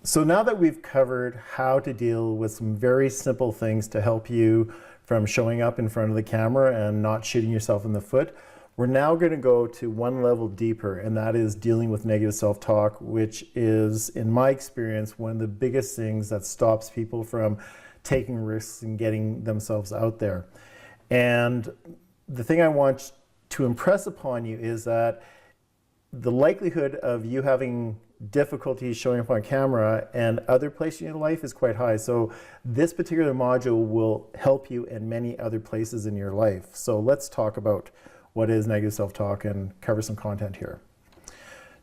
So now that we've covered how to deal with some very simple things to help you from showing up in front of the camera and not shooting yourself in the foot, we're now going to go to one level deeper, and that is dealing with negative self-talk, which is, in my experience, one of the biggest things that stops people from taking risks and getting themselves out there. And the thing I want to impress upon you is that the likelihood of you having difficulties showing up on camera and other places in your life is quite high. So this particular module will help you in many other places in your life. So let's talk about what is negative self-talk and cover some content here.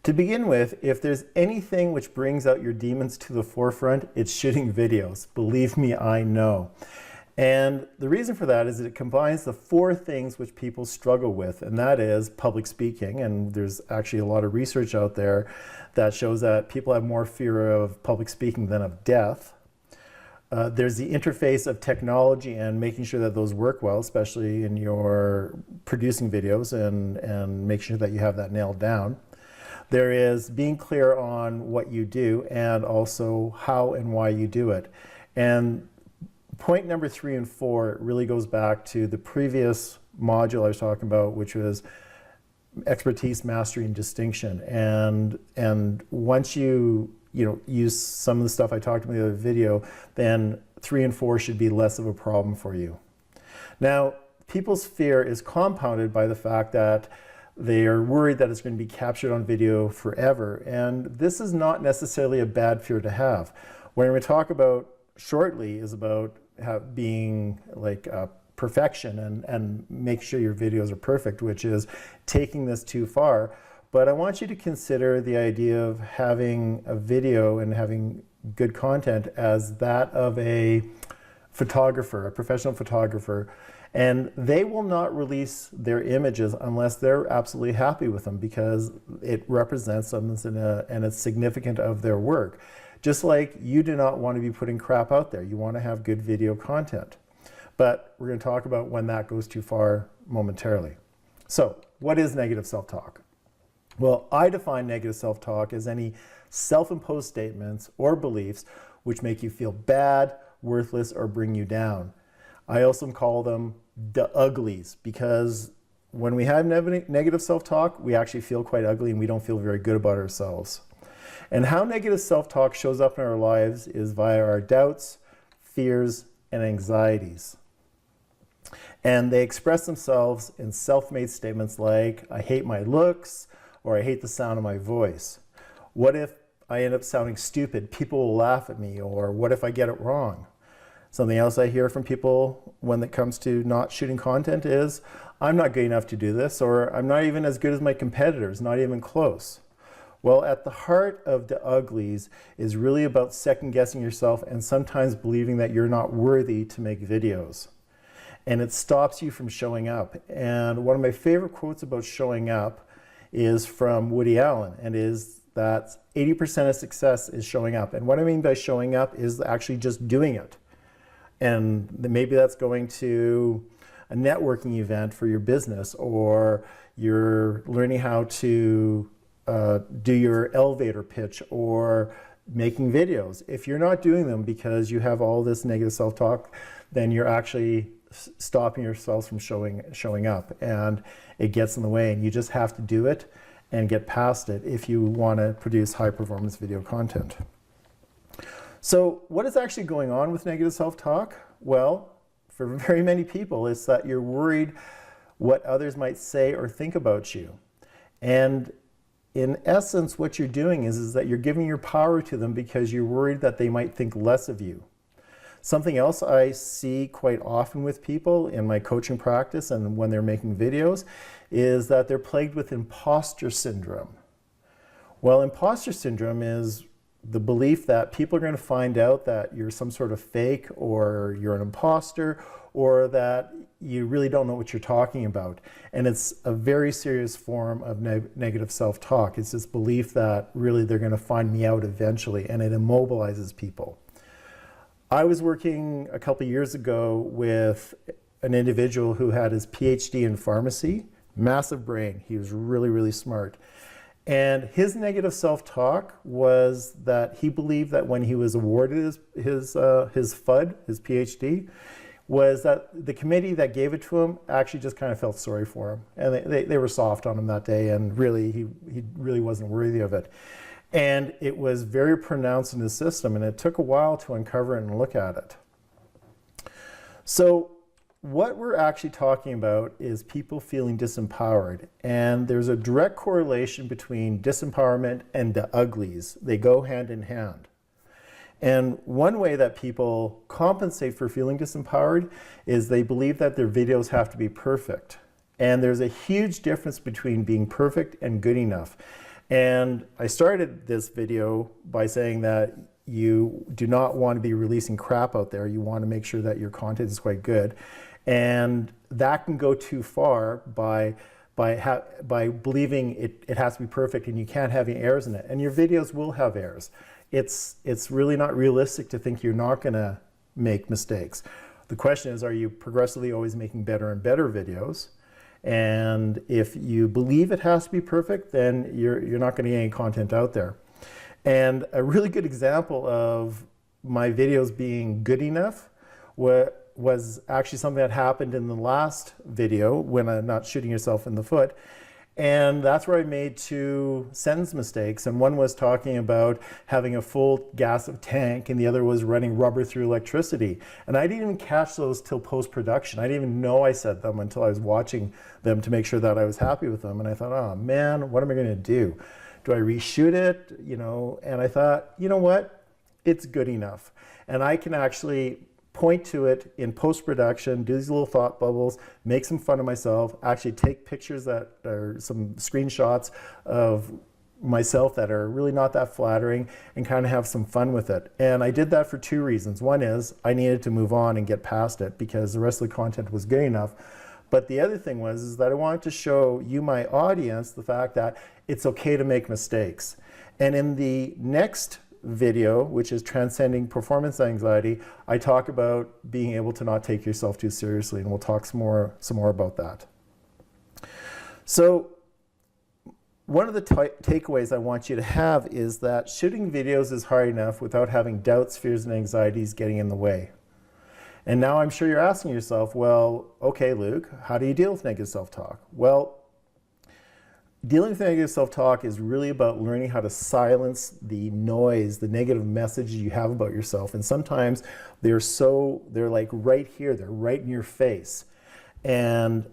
To begin with, if there's anything which brings out your demons to the forefront, it's shooting videos. Believe me, I know. And the reason for that is that it combines the four things which people struggle with, and that is public speaking. And there's actually a lot of research out there that shows that people have more fear of public speaking than of death. There's the interface of technology and making sure that those work well, especially in your producing videos, and make sure that you have that nailed down. There is being clear on what you do and also how and why you do it. And point number 3 and 4 really goes back to the previous module I was talking about, which was expertise, mastery, and distinction. And once you use some of the stuff I talked about in the other video, then 3 and 4 should be less of a problem for you. Now, people's fear is compounded by the fact that they are worried that it's going to be captured on video forever. And this is not necessarily a bad fear to have. What I'm going to talk about shortly is about being like perfection and make sure your videos are perfect, which is taking this too far. But I want you to consider the idea of having a video and having good content as that of a photographer, a professional photographer. And they will not release their images unless they're absolutely happy with them, because it represents something and it's significant of their work. Just like you do not want to be putting crap out there. You want to have good video content. But we're going to talk about when that goes too far momentarily. So, what is negative self-talk? Well, I define negative self-talk as any self-imposed statements or beliefs which make you feel bad, worthless, or bring you down. I also call them the uglies, because when we have negative self-talk, we actually feel quite ugly and we don't feel very good about ourselves. And how negative self-talk shows up in our lives is via our doubts, fears, and anxieties. And they express themselves in self-made statements like, I hate my looks, or I hate the sound of my voice. What if I end up sounding stupid? People will laugh at me. Or what if I get it wrong? Something else I hear from people when it comes to not shooting content is, I'm not good enough to do this, or I'm not even as good as my competitors, not even close. Well, at the heart of the uglies is really about second-guessing yourself and sometimes believing that you're not worthy to make videos. And it stops you from showing up. And one of my favorite quotes about showing up is from Woody Allen, and is that 80% of success is showing up. And what I mean by showing up is actually just doing it. And maybe that's going to a networking event for your business, or you're learning how to do your elevator pitch, or making videos. If you're not doing them because you have all this negative self-talk, then you're actually stopping yourself from showing up, and it gets in the way, and you just have to do it and get past it if you want to produce high performance video content. So what is actually going on with negative self-talk? Well, for very many people, it's that you're worried what others might say or think about you. And in essence, what you're doing is that you're giving your power to them because you're worried that they might think less of you. Something else I see quite often with people in my coaching practice and when they're making videos is that they're plagued with imposter syndrome. Well, imposter syndrome is the belief that people are going to find out that you're some sort of fake, or you're an imposter, or that you really don't know what you're talking about. And it's a very serious form of negative self-talk. It's this belief that really they're going to find me out eventually, and it immobilizes people. I was working a couple years ago with an individual who had his PhD in pharmacy, massive brain. He was really, really smart. And his negative self-talk was that he believed that when he was awarded his FUD, his PhD, was that the committee that gave it to him actually just kind of felt sorry for him. And they were soft on him that day, and really, he really wasn't worthy of it. And it was very pronounced in his system, and it took a while to uncover it and look at it. So what we're actually talking about is people feeling disempowered. And there's a direct correlation between disempowerment and the uglies. They go hand in hand. And one way that people compensate for feeling disempowered is they believe that their videos have to be perfect. And there's a huge difference between being perfect and good enough. And I started this video by saying that you do not want to be releasing crap out there. You want to make sure that your content is quite good. And that can go too far by believing it has to be perfect and you can't have any errors in it. And your videos will have errors. It's really not realistic to think you're not going to make mistakes. The question is, are you progressively always making better and better videos? And if you believe it has to be perfect, then you're not going to get any content out there. And a really good example of my videos being good enough was actually something that happened in the last video when I'm not shooting yourself in the foot. And that's where I made 2 sentence mistakes. And one was talking about having a full gas tank, and the other was running rubber through electricity. And I didn't even catch those till post-production. I didn't even know I said them until I was watching them to make sure that I was happy with them. And I thought, oh man, what am I going to do? Do I reshoot it? You know, and I thought, you know what? It's good enough. And I can actually point to it in post-production, do these little thought bubbles, make some fun of myself, actually take pictures that are some screenshots of myself that are really not that flattering, and kind of have some fun with it. And I did that for 2 reasons. One is I needed to move on and get past it because the rest of the content was good enough. But the other thing is that I wanted to show you, my audience, the fact that it's okay to make mistakes. And in the next video, which is Transcending Performance Anxiety, I talk about being able to not take yourself too seriously, and we'll talk some more about that. So one of the takeaways I want you to have is that shooting videos is hard enough without having doubts, fears, and anxieties getting in the way. And now I'm sure you're asking yourself, well, okay, Luke, how do you deal with negative self-talk? Well, dealing with negative self-talk is really about learning how to silence the noise, the negative messages you have about yourself. And sometimes they're like right here, they're right in your face. And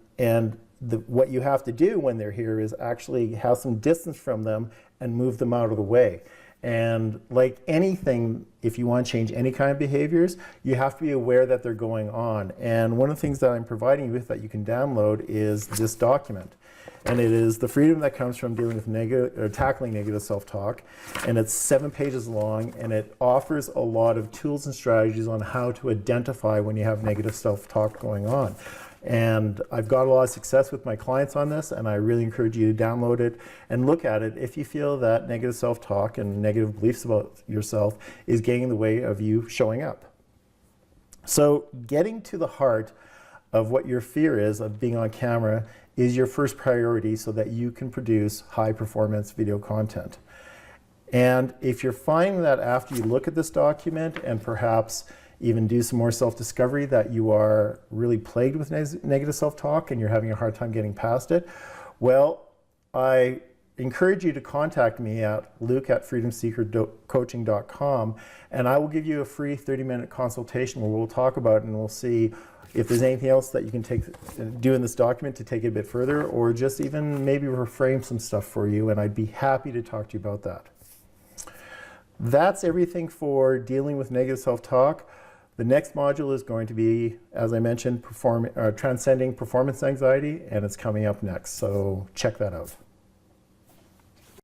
what you have to do when they're here is actually have some distance from them and move them out of the way. And like anything, if you want to change any kind of behaviors, you have to be aware that they're going on. And one of the things that I'm providing you with that you can download is this document. And it is the freedom that comes from dealing with tackling negative self-talk. And it's 7 pages long, and it offers a lot of tools and strategies on how to identify when you have negative self-talk going on. And I've got a lot of success with my clients on this, and I really encourage you to download it and look at it if you feel that negative self-talk and negative beliefs about yourself is getting in the way of you showing up. So getting to the heart of what your fear is of being on camera is your first priority so that you can produce high performance video content. And if you're finding that after you look at this document and perhaps even do some more self-discovery that you are really plagued with negative self-talk and you're having a hard time getting past it, well, I encourage you to contact me at luke@freedomseekercoaching.com, and I will give you a free 30-minute consultation where we'll talk about it and we'll see if there's anything else that you can do in this document to take it a bit further, or just even maybe reframe some stuff for you, and I'd be happy to talk to you about that. That's everything for dealing with negative self-talk. The next module is going to be, as I mentioned, Transcending Performance Anxiety, and it's coming up next, so check that out.